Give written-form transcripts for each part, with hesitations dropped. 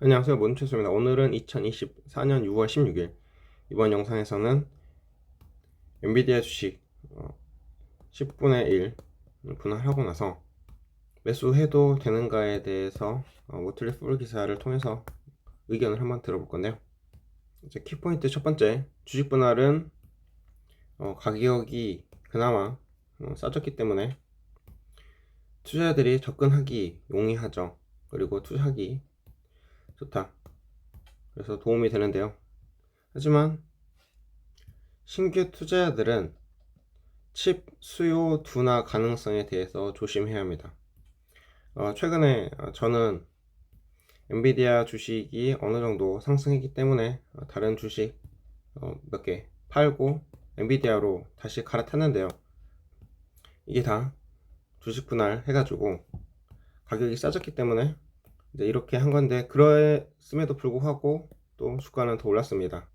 안녕하세요, 몬체스입니다. 오늘은 2024년 6월 16일 이번 영상에서는 엔비디아 주식 10분의 1 분할하고 나서 매수해도 되는가에 대해서 모틀리 풀 기사를 통해서 의견을 한번 들어볼 건데요. 이제 키포인트 첫 번째, 주식 분할은 가격이 그나마 싸졌기 때문에 투자자들이 접근하기 용이하죠. 그리고 투자하기 좋다. 그래서 도움이 되는데요. 하지만 신규 투자자들은 칩 수요 둔화 가능성에 대해서 조심해야 합니다. 최근에 저는 엔비디아 주식이 어느 정도 상승했기 때문에 다른 주식 몇 개 팔고 엔비디아로 다시 갈아탔는데요. 이게 다 주식 분할 해가지고 가격이 싸졌기 때문에 이제 이렇게 한 건데, 그랬음에도 불구하고 또 주가는 더 올랐습니다.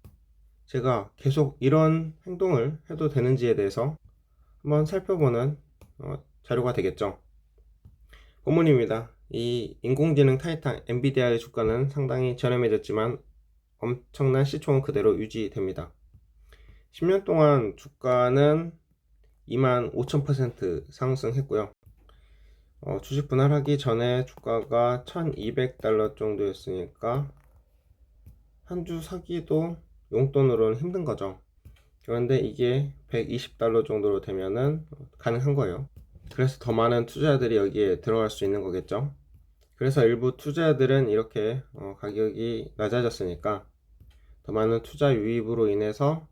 제가 계속 이런 행동을 해도 되는지에 대해서 한번 살펴보는 자료가 되겠죠. 본문입니다. 이 인공지능 타이탄 엔비디아의 주가는 상당히 저렴해졌지만 엄청난 시총은 그대로 유지됩니다. 10년 동안 주가는 25,000% 상승했고요. 주식 분할하기 전에 주가가 $1,200 정도였으니까 한 주 사기도 용돈으로는 힘든 거죠. 그런데 이게 $120 정도로 되면은 가능한 거예요. 그래서 더 많은 투자자들이 여기에 들어갈 수 있는 거겠죠. 그래서 일부 투자자들은 이렇게 가격이 낮아졌으니까 더 많은 투자 유입으로 인해서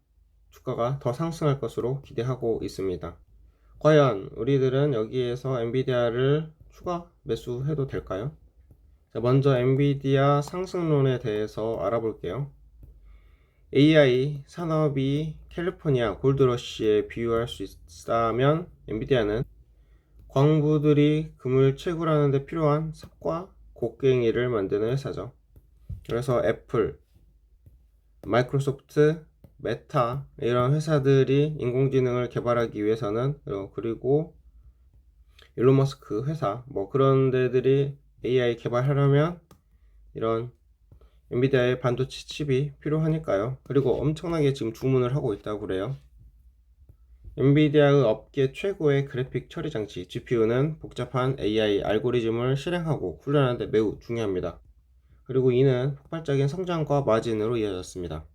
주가가 더 상승할 것으로 기대하고 있습니다. 과연 우리들은 여기에서 엔비디아를 추가 매수해도 될까요? 자, 먼저 엔비디아 상승론에 대해서 알아볼게요. AI 산업이 캘리포니아 골드러시에 비유할 수 있다면 엔비디아는 광부들이 금을 채굴하는 데 필요한 삽과 곡괭이를 만드는 회사죠. 그래서 애플, 마이크로소프트, 메타 이런 회사들이 인공지능을 개발하기 위해서는 그리고 일론 머스크 회사 그런 데들이 AI 개발하려면 이런 엔비디아의 반도체 칩이 필요하니까요. 그리고 엄청나게 지금 주문을 하고 있다고 그래요. 엔비디아의 업계 최고의 그래픽 처리 장치 GPU는 복잡한 AI 알고리즘을 실행하고 훈련하는 데 매우 중요합니다. 그리고 이는 폭발적인 성장과 마진으로 이어졌습니다.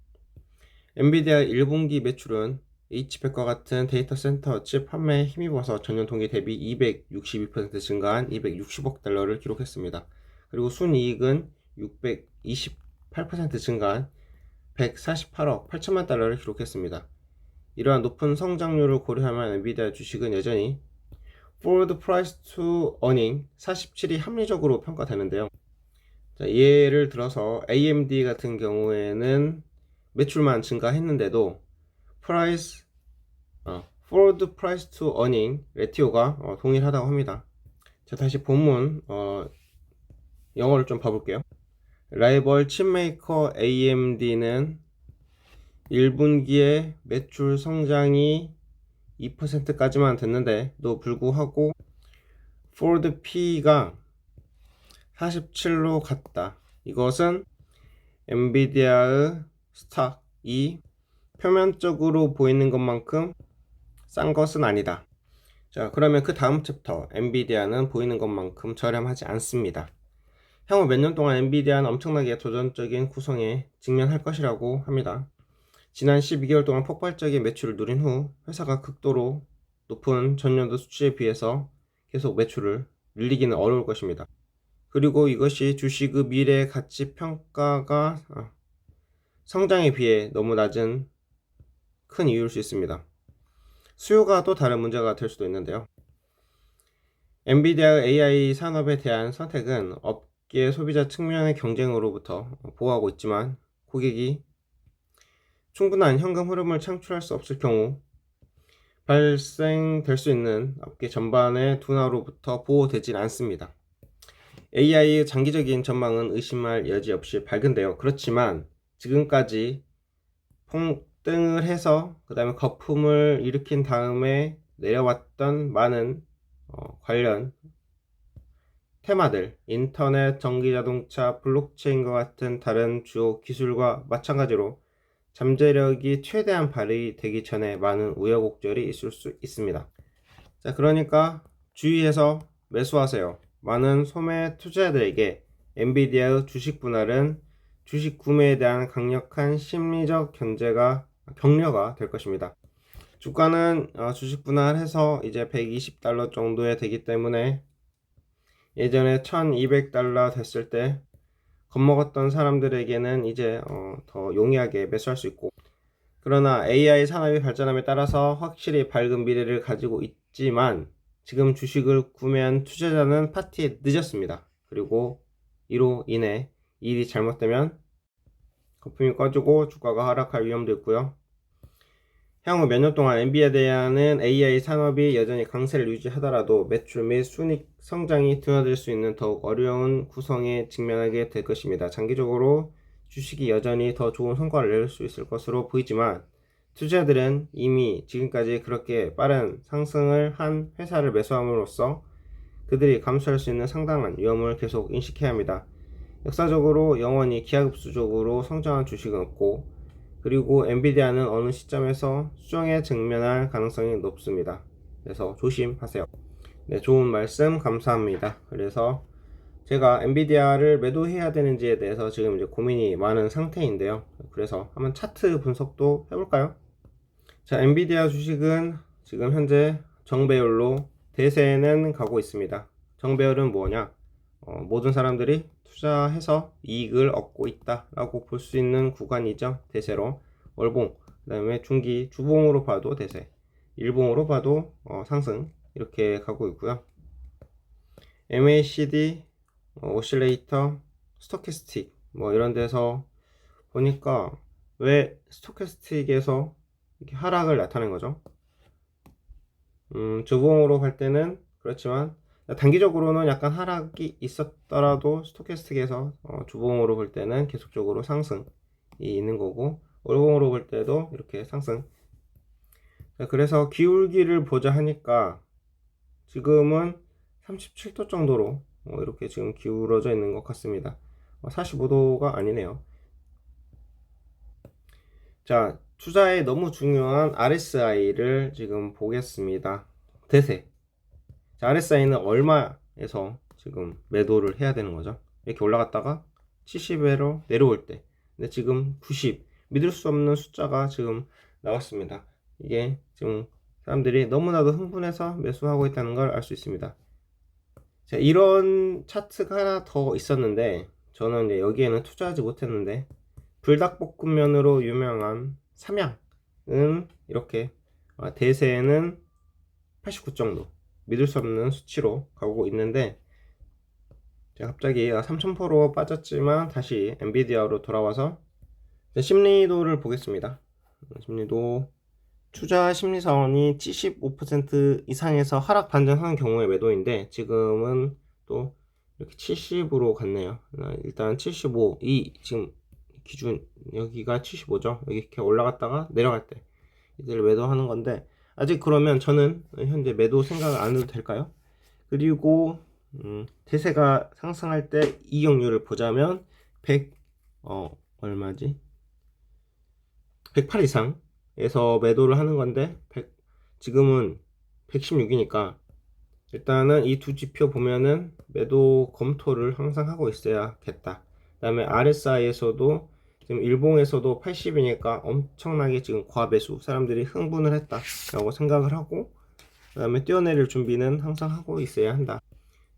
엔비디아 1분기 매출은 HPC과 같은 데이터 센터 칩 판매에 힘입어서 전년 동기 대비 262% 증가한 260억 달러를 기록했습니다. 그리고 순이익은 628% 증가한 148억 8천만 달러를 기록했습니다. 이러한 높은 성장률을 고려하면 엔비디아 주식은 여전히 Forward Price to Earning 47이 합리적으로 평가되는데요. 자, 예를 들어서 AMD 같은 경우에는 매출만 증가했는데도 Forward Price to Earning 레티오가 동일하다고 합니다. 자, 다시 본문 영어를 좀 봐볼게요. 라이벌 칩메이커 AMD는 1분기에 매출 성장이 2%까지만 됐는데도 불구하고 Forward P가 47로 갔다. 이것은 엔비디아의 스탁이 표면적으로 보이는 것만큼 싼 것은 아니다. 자, 그러면 그 다음 챕터 엔비디아는 보이는 것만큼 저렴하지 않습니다. 향후 몇 년 동안 엔비디아는 엄청나게 도전적인 구성에 직면할 것이라고 합니다. 지난 12개월 동안 폭발적인 매출을 누린 후 회사가 극도로 높은 전년도 수치에 비해서 계속 매출을 늘리기는 어려울 것입니다. 그리고 이것이 주식의 미래 가치 평가가 성장에 비해 너무 낮은 큰 이유일 수 있습니다. 수요가 또 다른 문제가 될 수도 있는데요. 엔비디아의 AI 산업에 대한 선택은 업계 소비자 측면의 경쟁으로부터 보호하고 있지만 고객이 충분한 현금 흐름을 창출할 수 없을 경우 발생될 수 있는 업계 전반의 둔화로부터 보호되질 않습니다. AI의 장기적인 전망은 의심할 여지 없이 밝은데요. 그렇지만 지금까지 폭등을 해서 그 다음에 거품을 일으킨 다음에 내려왔던 많은 관련 테마들, 인터넷, 전기자동차, 블록체인과 같은 다른 주요 기술과 마찬가지로 잠재력이 최대한 발휘되기 전에 많은 우여곡절이 있을 수 있습니다. 자, 그러니까 주의해서 매수하세요. 많은 소매 투자자들에게 엔비디아의 주식 분할은 주식 구매에 대한 강력한 심리적 격려가 될 것입니다. 주가는 주식 분할해서 이제 120달러 정도에 되기 때문에 예전에 1200달러 됐을 때 겁먹었던 사람들에게는 이제 더 용이하게 매수할 수 있고, 그러나 AI 산업이 발전함에 따라서 확실히 밝은 미래를 가지고 있지만 지금 주식을 구매한 투자자는 파티에 늦었습니다. 그리고 이로 인해 일이 잘못되면 거품이 꺼지고 주가가 하락할 위험도 있고요. 향후 몇 년 동안 엔비디아는 AI 산업이 여전히 강세를 유지하더라도 매출 및 순이익 성장이 둔화될 수 있는 더욱 어려운 구성에 직면하게 될 것입니다. 장기적으로 주식이 여전히 더 좋은 성과를 낼 수 있을 것으로 보이지만 투자자들은 이미 지금까지 그렇게 빠른 상승을 한 회사를 매수함으로써 그들이 감수할 수 있는 상당한 위험을 계속 인식해야 합니다. 역사적으로 영원히 기하급수적으로 성장한 주식은 없고, 그리고 엔비디아는 어느 시점에서 수정에 직면할 가능성이 높습니다. 그래서 조심하세요. 네, 좋은 말씀 감사합니다. 그래서 제가 엔비디아를 매도해야 되는지에 대해서 지금 이제 고민이 많은 상태인데요. 그래서 한번 차트 분석도 해볼까요? 자, 엔비디아 주식은 지금 현재 정배열로 대세는 가고 있습니다. 정배열은 뭐냐? 모든 사람들이 투자해서 이익을 얻고 있다 라고 볼 수 있는 구간이죠. 대세로 월봉, 그 다음에 중기 주봉으로 봐도 대세, 일봉으로 봐도 상승, 이렇게 가고 있고요. MACD, 오실레이터, 스토캐스틱 뭐 이런 데서 보니까 왜 스토캐스틱에서 이렇게 하락을 나타낸 거죠? 주봉으로 갈 때는 그렇지만 단기적으로는 약간 하락이 있었더라도 스토캐스틱에서 주봉으로 볼 때는 계속적으로 상승이 있는 거고, 월봉으로 볼 때도 이렇게 상승. 그래서 기울기를 보자 하니까 지금은 37도 정도로 이렇게 지금 기울어져 있는 것 같습니다. 45도가 아니네요. 자, 투자에 너무 중요한 RSI를 지금 보겠습니다. 대세. 자, RSI는 얼마에서 지금 매도를 해야 되는 거죠? 이렇게 올라갔다가 70에로 내려올 때. 근데 지금 90. 믿을 수 없는 숫자가 지금 나왔습니다. 이게 지금 사람들이 너무나도 흥분해서 매수하고 있다는 걸 알 수 있습니다. 자, 이런 차트가 하나 더 있었는데 저는 이제 여기에는 투자하지 못했는데, 불닭볶음면으로 유명한 삼양은 이렇게 대세는 89 정도, 믿을 수 없는 수치로 가고 있는데, 제가 갑자기 3000% 빠졌지만 다시 엔비디아로 돌아와서 심리도를 보겠습니다. 심리도, 투자 심리사원이 75% 이상에서 하락 반등하는 경우의 매도인데 지금은 또 이렇게 70으로 갔네요. 일단 75, 이 지금 기준 여기가 75죠. 여기 이렇게 올라갔다가 내려갈 때 이들 매도하는 건데, 아직 그러면 저는 현재 매도 생각을 안 해도 될까요? 그리고 대세가 상승할 때 이익률을 보자면 100 얼마지? 108 이상에서 매도를 하는 건데 지금은 116이니까 일단은 이 두 지표 보면은 매도 검토를 항상 하고 있어야겠다. 그 다음에 RSI에서도 지금 일봉에서도 80이니까 엄청나게 지금 과매수, 사람들이 흥분을 했다 라고 생각을 하고, 그 다음에 뛰어내릴 준비는 항상 하고 있어야 한다.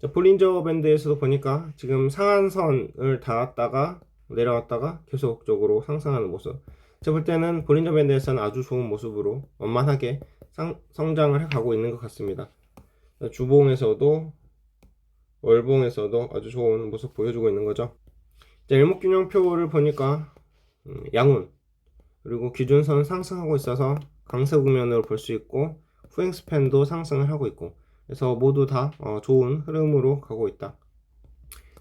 자, 볼린저 밴드에서도 보니까 지금 상한선을 닿았다가 내려왔다가 계속적으로 상승하는 모습, 제가 볼 때는 볼린저 밴드에서는 아주 좋은 모습으로 원만하게 성장을 해가고 있는 것 같습니다. 주봉에서도 월봉에서도 아주 좋은 모습 보여주고 있는 거죠. 자, 일목균형표를 보니까 양운, 그리고 기준선 상승하고 있어서 강세 국면으로 볼 수 있고, 후행 스팬도 상승을 하고 있고, 그래서 모두 다 좋은 흐름으로 가고 있다.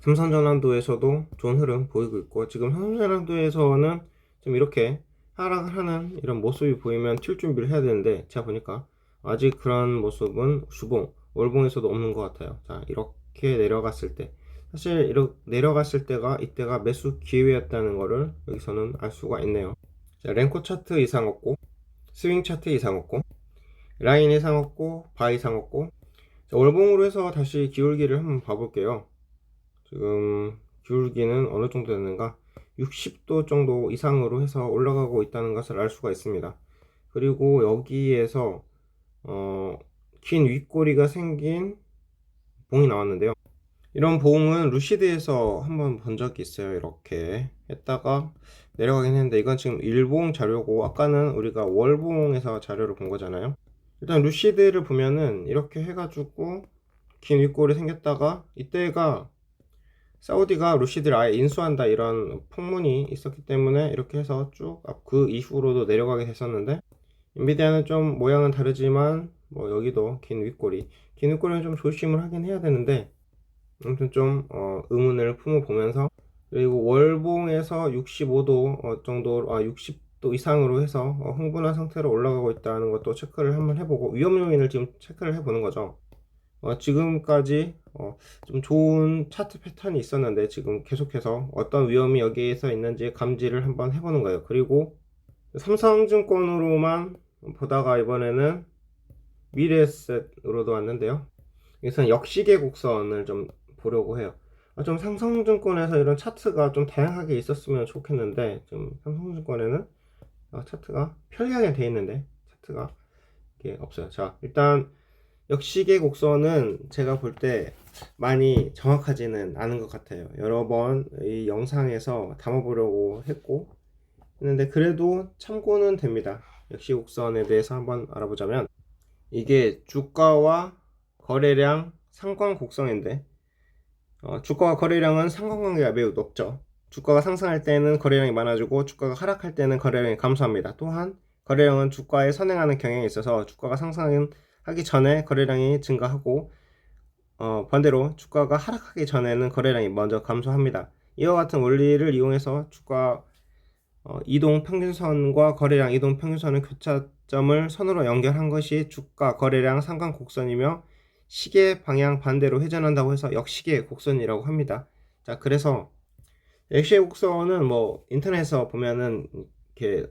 삼성전환도에서도 좋은 흐름 보이고 있고, 지금 삼성전환도에서는 좀 이렇게 하락을 하는 이런 모습이 보이면 튈 준비를 해야 되는데, 제가 보니까 아직 그런 모습은 주봉, 월봉에서도 없는 것 같아요. 자, 이렇게 이렇게 내려갔을 때, 사실 이렇게 내려갔을 때가 이때가 매수 기회였다는 거를 여기서는 알 수가 있네요. 자, 랭코 차트 이상 없고, 스윙 차트 이상 없고, 라인 이상 없고, 바 이상 없고. 자, 월봉으로 해서 다시 기울기를 한번 봐볼게요. 지금 기울기는 어느 정도 됐는가? 60도 정도 이상으로 해서 올라가고 있다는 것을 알 수가 있습니다. 그리고 여기에서 긴 윗꼬리가 생긴 봉이 나왔는데요. 이런 봉은 루시드에서 한번 본 적이 있어요. 이렇게 했다가 내려가긴 했는데, 이건 지금 일봉 자료고 아까는 우리가 월봉에서 자료를 본 거잖아요. 일단 루시드를 보면은 이렇게 해가지고 긴 윗골이 생겼다가, 이때가 사우디가 루시드를 아예 인수한다 이런 풍문이 있었기 때문에 이렇게 해서 쭉 그 이후로도 내려가게 됐었는데, 엔비디아는 좀 모양은 다르지만 뭐 여기도 긴 윗꼬리는 좀 조심을 하긴 해야 되는데, 아무튼 좀 의문을 품어보면서, 그리고 월봉에서 65도 정도, 60도 이상으로 해서 흥분한 상태로 올라가고 있다는 것도 체크를 한번 해보고, 위험 요인을 지금 체크를 해보는 거죠. 지금까지 좀 좋은 차트 패턴이 있었는데 지금 계속해서 어떤 위험이 여기에서 있는지 감지를 한번 해보는 거예요. 그리고 삼성증권으로만 보다가 이번에는 미래에셋으로도 왔는데요. 여기서는 역시계 곡선을 좀 보려고 해요. 좀 삼성증권에서 이런 차트가 좀 다양하게 있었으면 좋겠는데, 좀 삼성증권에는 차트가 편리하게 돼 있는데 차트가 이게 없어요. 자, 일단 역시계 곡선은 제가 볼 때 많이 정확하지는 않은 것 같아요. 여러 번 이 영상에서 담아보려고 했는데 그래도 참고는 됩니다. 역시 곡선에 대해서 한번 알아보자면, 이게 주가와 거래량 상관 곡선인데, 주가와 거래량은 상관관계가 매우 높죠. 주가가 상승할 때는 거래량이 많아지고 주가가 하락할 때는 거래량이 감소합니다. 또한 거래량은 주가에 선행하는 경향이 있어서 주가가 상승하기 전에 거래량이 증가하고, 반대로 주가가 하락하기 전에는 거래량이 먼저 감소합니다. 이와 같은 원리를 이용해서 주가 이동 평균선과 거래량 이동 평균선의 교차점을 선으로 연결한 것이 주가 거래량 상관 곡선이며, 시계 방향 반대로 회전한다고 해서 역시계 곡선이라고 합니다. 자, 그래서 역시계 곡선은 뭐 인터넷에서 보면은 이렇게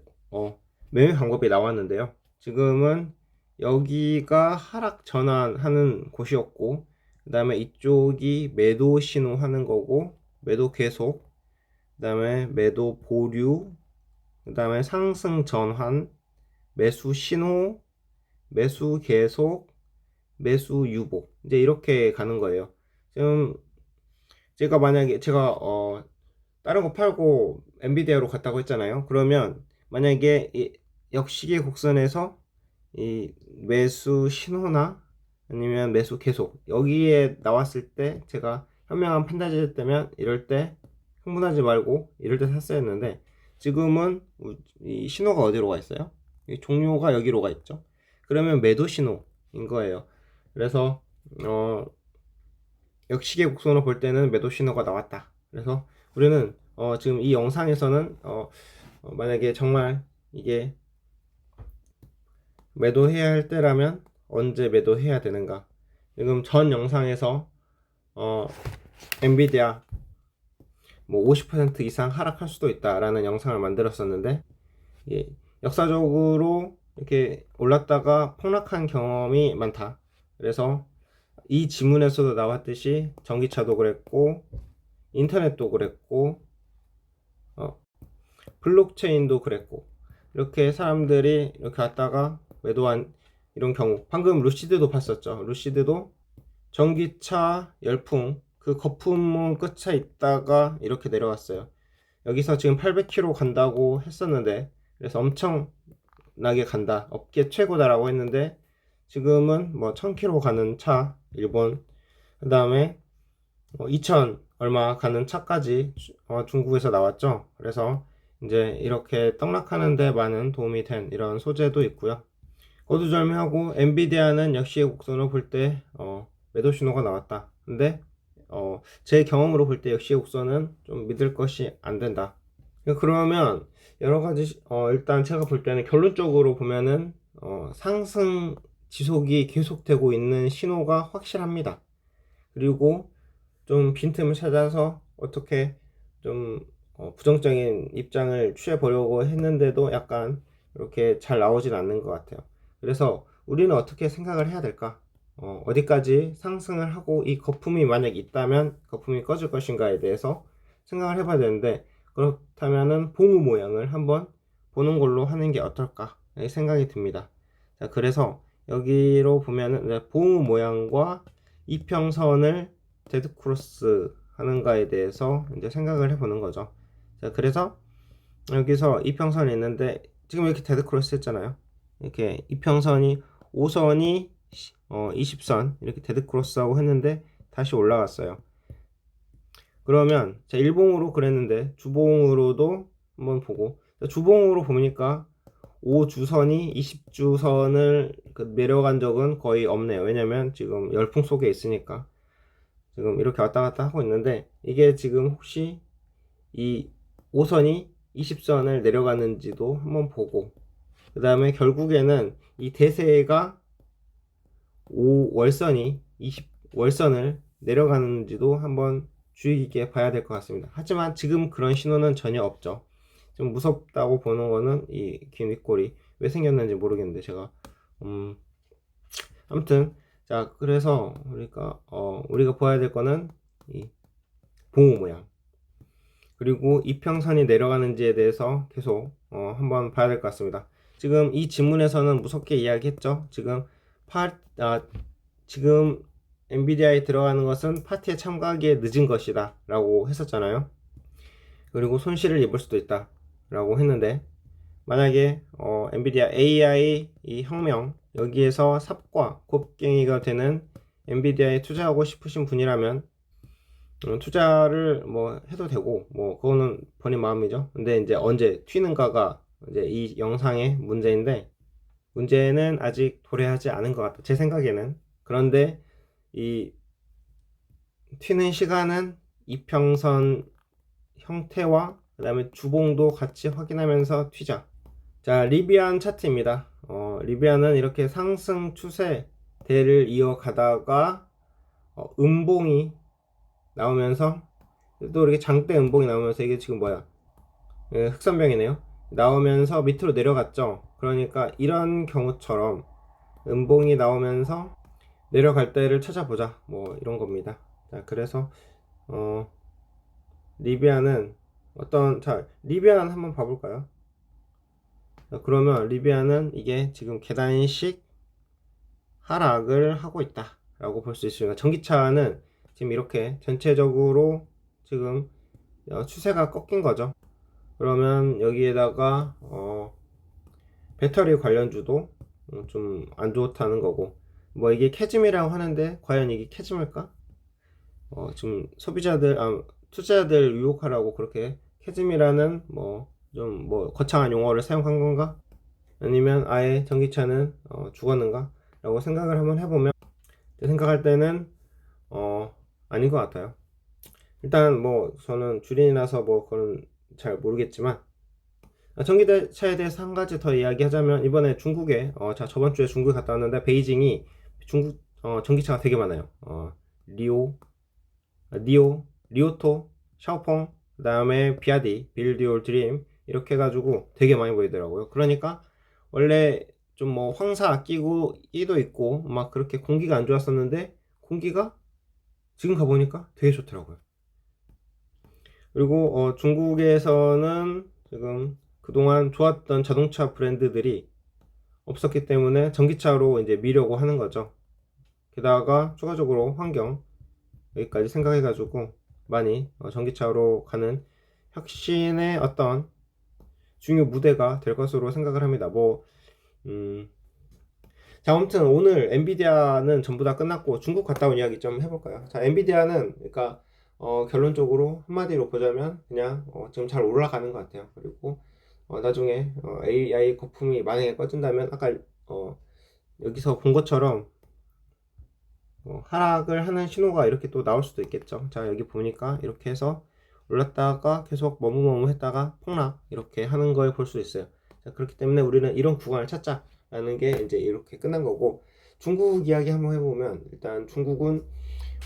매매 방법이 나왔는데요. 지금은 여기가 하락 전환하는 곳이었고, 그 다음에 이쪽이 매도 신호 하는 거고, 매도 계속, 그 다음에 매도 보류, 그 다음에 상승 전환, 매수 신호, 매수 계속, 매수 유보, 이제 이렇게 가는 거예요. 지금 제가 만약에 제가 다른 거 팔고 엔비디아로 갔다고 했잖아요. 그러면 만약에 이 역시계 곡선에서 이 매수 신호나 아니면 매수 계속 여기에 나왔을 때 제가 현명한 판단이 때면 이럴 때 흥분하지 말고 이럴 때 샀어야 했는데, 지금은 이 신호가 어디로 가 있어요? 이 종료가 여기로 가 있죠. 그러면 매도 신호인 거예요. 그래서 역시계 곡선을 볼 때는 매도 신호가 나왔다. 그래서 우리는 지금 이 영상에서는 만약에 정말 이게 매도해야 할 때라면 언제 매도해야 되는가. 지금 전 영상에서 엔비디아 뭐 50% 이상 하락할 수도 있다라는 영상을 만들었었는데, 예, 역사적으로 이렇게 올랐다가 폭락한 경험이 많다. 그래서 이 지문에서도 나왔듯이 전기차도 그랬고, 인터넷도 그랬고, 블록체인도 그랬고, 이렇게 사람들이 이렇게 왔다가 매도한 이런 경우, 방금 루시드도 봤었죠. 루시드도 전기차 열풍 그 거품은 끝에 있다가 이렇게 내려왔어요. 여기서 지금 800km 간다고 했었는데, 그래서 엄청나게 간다, 업계 최고다라고 했는데, 지금은 뭐 1000km 가는 차 일본, 그 다음에 2000 얼마 가는 차까지 중국에서 나왔죠. 그래서 이제 이렇게 떡락하는데 많은 도움이 된 이런 소재도 있고요. 거두절미하고 엔비디아는 역시 곡선을 볼 때 매도 신호가 나왔다. 근데 제 경험으로 볼 때 역시 곡선은 좀 믿을 것이 안 된다. 그러면 여러 가지 일단 제가 볼 때는 결론적으로 보면은 상승 지속이 계속되고 있는 신호가 확실합니다. 그리고 좀 빈틈을 찾아서 어떻게 좀 부정적인 입장을 취해 보려고 했는데도 약간 이렇게 잘 나오진 않는 것 같아요. 그래서 우리는 어떻게 생각을 해야 될까? 어디까지 상승을 하고 이 거품이 만약 있다면 거품이 꺼질 것인가에 대해서 생각을 해봐야 되는데, 그렇다면은 봉우 모양을 한번 보는 걸로 하는 게 어떨까 생각이 듭니다. 자, 그래서 여기로 보면은 봉우 모양과 이평선을 데드크로스 하는가에 대해서 이제 생각을 해보는 거죠. 자, 그래서 여기서 이평선이 있는데 지금 이렇게 데드크로스 했잖아요. 이렇게 이평선이 5선이 20선 이렇게 데드크로스하고 했는데 다시 올라갔어요. 그러면 자, 일봉으로 그랬는데 주봉으로도 한번 보고, 주봉으로 보니까 5주선이 20주선을 내려간 적은 거의 없네요. 왜냐면 지금 열풍 속에 있으니까 지금 이렇게 왔다 갔다 하고 있는데, 이게 지금 혹시 이 5선이 20선을 내려가는지도 한번 보고, 그 다음에 결국에는 이 대세가 5월선이 20월선을 내려가는지도 한번 주의 깊게 봐야 될 것 같습니다. 하지만 지금 그런 신호는 전혀 없죠. 좀 무섭다고 보는 거는 이 긴 윗골이 왜 생겼는지 모르겠는데 제가 아무튼 자, 그래서 우리가 봐야 될 거는 이 봉우 모양, 그리고 이평선이 내려가는지에 대해서 계속 한번 봐야 될 것 같습니다. 지금 이 지문에서는 무섭게 이야기했죠. 지금 엔비디아에 들어가는 것은 파티에 참가하기에 늦은 것이다 라고 했었잖아요. 그리고 손실을 입을 수도 있다 라고 했는데, 만약에 엔비디아 AI 이 혁명 여기에서 삽과 곱갱이가 되는 엔비디아에 투자하고 싶으신 분이라면 투자를 뭐 해도 되고, 뭐 그거는 본인 마음이죠. 근데 이제 언제 튀는가가 이제 이 영상의 문제인데, 문제는 아직 도래하지 않은 것 같아요, 제 생각에는. 그런데 이 튀는 시간은 이평선 형태와 그 다음에 주봉도 같이 확인하면서 튀자. 자, 리비안 차트입니다. 리비안은 이렇게 상승 추세대를 이어가다가 음봉이 나오면서, 또 이렇게 장대 음봉이 나오면서, 이게 지금 뭐야? 흑선병이네요. 나오면서 밑으로 내려갔죠. 그러니까 이런 경우처럼 음봉이 나오면서 내려갈 때를 찾아보자, 뭐 이런 겁니다. 자, 그래서 리비안은 리비안 한번 봐볼까요? 자, 그러면 리비안은 이게 지금 계단식 하락을 하고 있다 라고 볼 수 있습니다. 전기차는 지금 이렇게 전체적으로 지금 추세가 꺾인 거죠. 그러면 여기에다가 배터리 관련주도 좀 안 좋다는 거고, 뭐 이게 캐즘이라고 하는데 과연 이게 캐즘일까? 지금 투자자들 유혹하라고 그렇게 캐즘이라는 뭐 좀 뭐 거창한 용어를 사용한 건가? 아니면 아예 전기차는 죽었는가? 라고 생각을 한번 해보면, 생각할 때는 아닌 것 같아요. 일단 뭐 저는 주린이라서 뭐 그건 잘 모르겠지만, 전기차에 대해서 한 가지 더 이야기하자면, 이번에 중국에 저번 주에 중국에 갔다 왔는데, 베이징이 중국 전기차가 되게 많아요. 리오토, 샤오펑, 그 다음에 비아디, 빌드 올 드림 이렇게 해가지고 되게 많이 보이더라고요. 그러니까 원래 좀 뭐 황사 끼고 끼도 있고 막 그렇게 공기가 안 좋았었는데, 공기가 지금 가보니까 되게 좋더라고요. 그리고 중국에서는 지금 그동안 좋았던 자동차 브랜드들이 없었기 때문에 전기차로 이제 미려고 하는 거죠. 게다가 추가적으로 환경 여기까지 생각해가지고 많이 전기차로 가는 혁신의 어떤 중요 무대가 될 것으로 생각을 합니다. 자, 아무튼 오늘 엔비디아는 전부 다 끝났고 중국 갔다 온 이야기 좀 해볼까요? 자, 엔비디아는 그러니까 결론적으로 한마디로 보자면 그냥 지금 잘 올라가는 것 같아요. 그리고 나중에 AI 거품이 만약에 꺼진다면 아까 여기서 본 것처럼 하락을 하는 신호가 이렇게 또 나올 수도 있겠죠. 자, 여기 보니까 이렇게 해서 올랐다가 계속 머무머무 했다가 폭락 이렇게 하는 걸 볼 수 있어요. 자, 그렇기 때문에 우리는 이런 구간을 찾자라는 게 이제 이렇게 끝난 거고, 중국 이야기 한번 해보면, 일단 중국은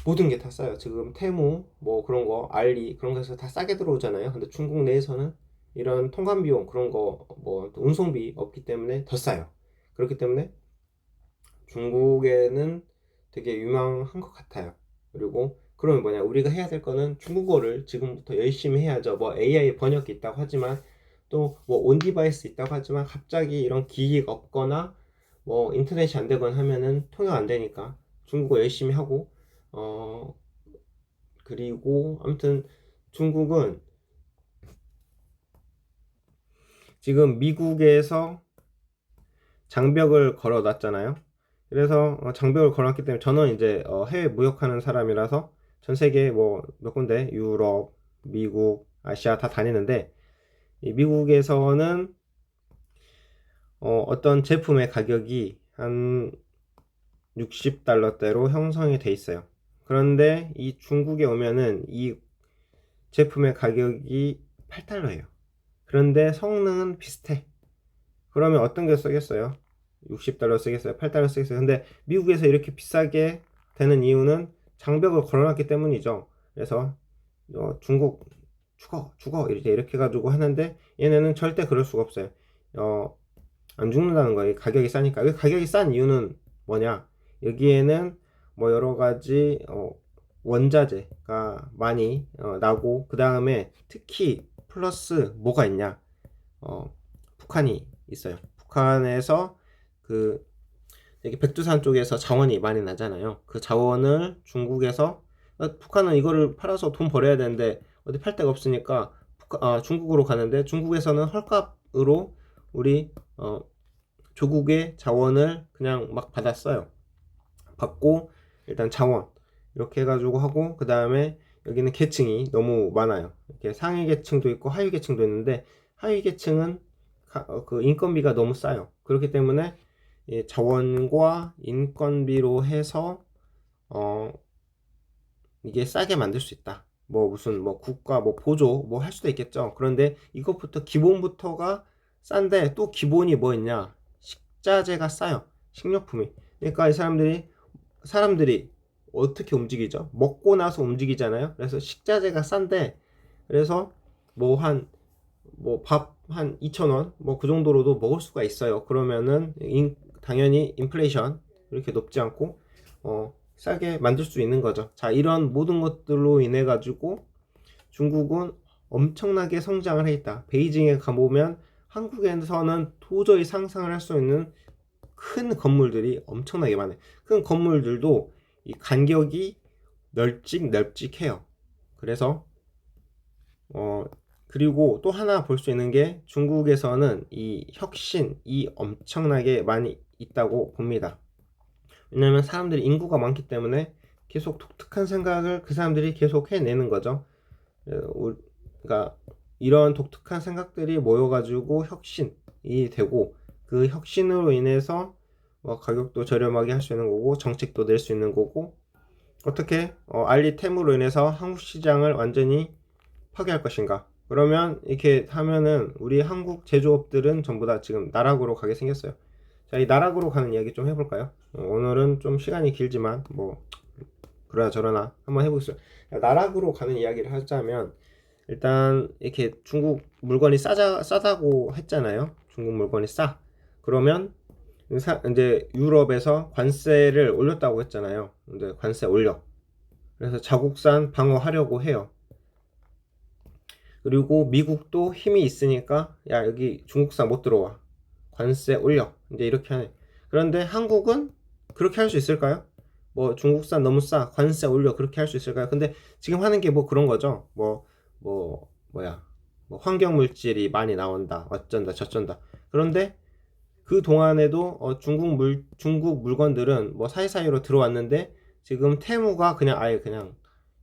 모든 게 다 싸요. 지금 테무 뭐 그런 거 알리 그런 거에서 다 싸게 들어오잖아요. 근데 중국 내에서는 이런 통관 비용 그런 거 뭐 운송비 없기 때문에 더 싸요. 그렇기 때문에 중국에는 되게 유망한 것 같아요. 그리고 그러면 뭐냐, 우리가 해야 될 거는 중국어를 지금부터 열심히 해야죠. 뭐 AI 번역기 있다고 하지만 또 뭐 온 디바이스 있다고 하지만 갑자기 이런 기기가 없거나 뭐 인터넷이 안 되거나 하면은 통역 안 되니까 중국어 열심히 하고 그리고 아무튼 중국은 지금 미국에서 장벽을 걸어 놨잖아요. 그래서 장벽을 걸어놨기 때문에 저는 이제 해외 무역하는 사람이라서 전 세계 뭐 몇 군데 유럽, 미국, 아시아 다 다니는데 이 미국에서는 어떤 제품의 가격이 한 60달러대로 형성이 돼 있어요. 그런데 이 중국에 오면은 이 제품의 가격이 8달러예요. 그런데 성능은 비슷해. 그러면 어떤 게 쓰겠어요? 60달러 쓰겠어요? 8달러 쓰겠어요? 근데 미국에서 이렇게 비싸게 되는 이유는 장벽을 걸어놨기 때문이죠. 그래서 중국 죽어 이렇게 해가지고 하는데 얘네는 절대 그럴 수가 없어요. 안 죽는다는 거예요. 가격이 싸니까. 가격이 싼 이유는 뭐냐? 여기에는 뭐 여러 가지 원자재가 많이 나고, 그 다음에 특히 플러스 뭐가 있냐? 북한이 있어요. 북한에서 그 여기 백두산 쪽에서 자원이 많이 나잖아요. 그 자원을 중국에서 북한은 이거를 팔아서 돈 벌어야 되는데 어디 팔 데가 없으니까 중국으로 가는데, 중국에서는 헐값으로 우리 조국의 자원을 그냥 막 받았어요. 받고 일단 자원 이렇게 해가지고 하고, 그 다음에 여기는 계층이 너무 많아요. 이렇게 상위 계층도 있고 하위 계층도 있는데 하위 계층은 그 인건비가 너무 싸요. 그렇기 때문에 자원과 인건비로 해서 이게 싸게 만들 수 있다. 뭐 무슨 뭐 국가 뭐 보조 뭐 할 수도 있겠죠. 그런데 이것부터 기본부터가 싼데, 또 기본이 뭐 있냐? 식자재가 싸요. 식료품이. 그러니까 이 사람들이 어떻게 움직이죠? 먹고 나서 움직이잖아요. 그래서 식자재가 싼데, 그래서 뭐 한 뭐 밥 한 2,000원 뭐 그 정도로도 먹을 수가 있어요. 그러면은 당연히 인플레이션 이렇게 높지 않고 싸게 만들 수 있는 거죠. 자, 이런 모든 것들로 인해 가지고 중국은 엄청나게 성장을 해 있다. 베이징에 가보면 한국에서는 도저히 상상을 할 수 있는 큰 건물들이 엄청나게 많아요. 큰 건물들도 이 간격이 널찍해요. 그래서 그리고 또 하나 볼 수 있는 게 중국에서는 이 혁신이 엄청나게 많이 있다고 봅니다. 왜냐면 사람들이 인구가 많기 때문에 계속 독특한 생각을 그 사람들이 계속 해내는 거죠. 그러니까 이런 독특한 생각들이 모여가지고 혁신이 되고, 그 혁신으로 인해서 뭐 가격도 저렴하게 할 수 있는 거고 정책도 낼 수 있는 거고, 어떻게 알리템으로 인해서 한국 시장을 완전히 파괴할 것인가? 그러면 이렇게 하면은 우리 한국 제조업들은 전부 다 지금 나락으로 가게 생겼어요. 자, 이 나락으로 가는 이야기 좀 해볼까요? 오늘은 좀 시간이 길지만 뭐 그러나 저러나 한번 해보겠습니다. 나락으로 가는 이야기를 하자면, 일단 이렇게 중국 물건이 싸다고 했잖아요. 중국 물건이 싸. 그러면 이제 유럽에서 관세를 올렸다고 했잖아요. 근데 관세 올려. 그래서 자국산 방어하려고 해요. 그리고 미국도 힘이 있으니까 야, 여기 중국산 못 들어와. 관세 올려. 이제 이렇게 하네. 그런데 한국은 그렇게 할 수 있을까요? 뭐 중국산 너무 싸. 관세 올려. 그렇게 할 수 있을까요? 근데 지금 하는 게 뭐 그런 거죠. 뭐야. 뭐 환경 물질이 많이 나온다. 어쩐다 저쩐다. 그런데 그 동안에도 중국 물건들은 뭐 사이사이로 들어왔는데, 지금 테무가 그냥 아예 그냥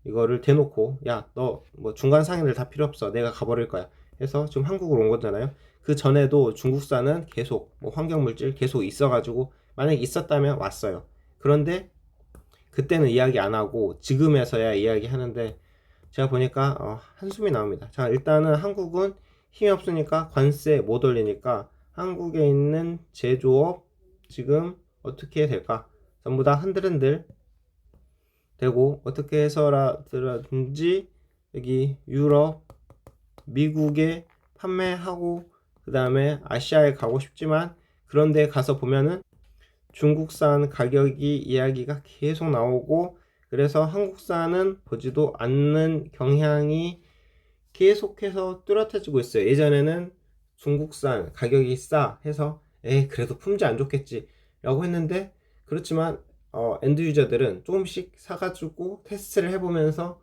이거를 대놓고 야, 너 뭐 중간 상인들 다 필요 없어, 내가 가버릴 거야 해서 지금 한국으로 온 거잖아요. 그 전에도 중국산은 계속 뭐 환경물질 계속 있어가지고 만약에 있었다면 왔어요. 그런데 그때는 이야기 안 하고 지금에서야 이야기 하는데, 제가 보니까 한숨이 나옵니다. 자, 일단은 한국은 힘이 없으니까 관세 못 올리니까 한국에 있는 제조업 지금 어떻게 될까? 전부 다 흔들흔들 되고, 어떻게 해서라든지 여기 유럽, 미국에 판매하고 그 다음에 아시아에 가고 싶지만 그런 데 가서 보면은 중국산 가격이 이야기가 계속 나오고, 그래서 한국산은 보지도 않는 경향이 계속해서 뚜렷해지고 있어요. 예전에는 중국산 가격이 싸 해서 에이 그래도 품질 안 좋겠지 라고 했는데, 그렇지만 엔드 유저들은 조금씩 사가지고 테스트를 해보면서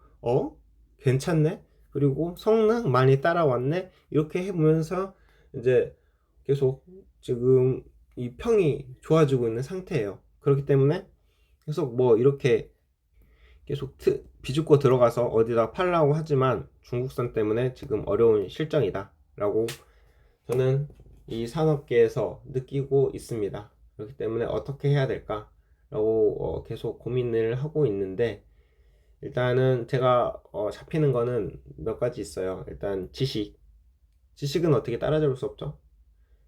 괜찮네, 그리고 성능 많이 따라왔네, 이렇게 해보면서 이제 계속 지금 이 평이 좋아지고 있는 상태예요. 그렇기 때문에 계속 뭐 이렇게 계속 비집고 들어가서 어디다 팔라고 하지만 중국산 때문에 지금 어려운 실정이다 라고 저는 이 산업계에서 느끼고 있습니다. 그렇기 때문에 어떻게 해야 될까 라고 계속 고민을 하고 있는데, 일단은 제가 잡히는 거는 몇 가지 있어요. 일단 지식은 어떻게 따라잡을 수 없죠.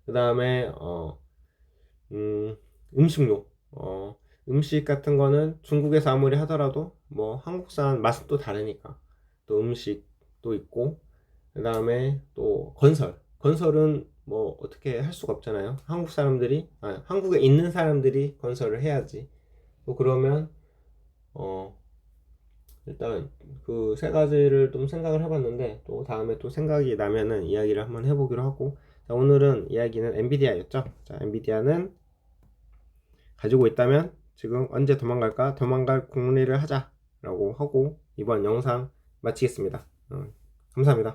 그 다음에 음식료, 음식 같은 거는 중국에서 아무리 하더라도 뭐 한국산 맛은 또 다르니까 또 음식도 있고, 그 다음에 또 건설은 뭐 어떻게 할 수가 없잖아요. 한국 사람들이, 한국에 있는 사람들이 건설을 해야지. 또 그러면 일단 그 세 가지를 좀 생각을 해봤는데, 또 다음에 또 생각이 나면은 이야기를 한번 해보기로 하고, 자, 오늘은 이야기는 엔비디아였죠. 자, 엔비디아는 가지고 있다면 지금 언제 도망갈까? 도망갈 궁리를 하자 라고 하고 이번 영상 마치겠습니다. 감사합니다.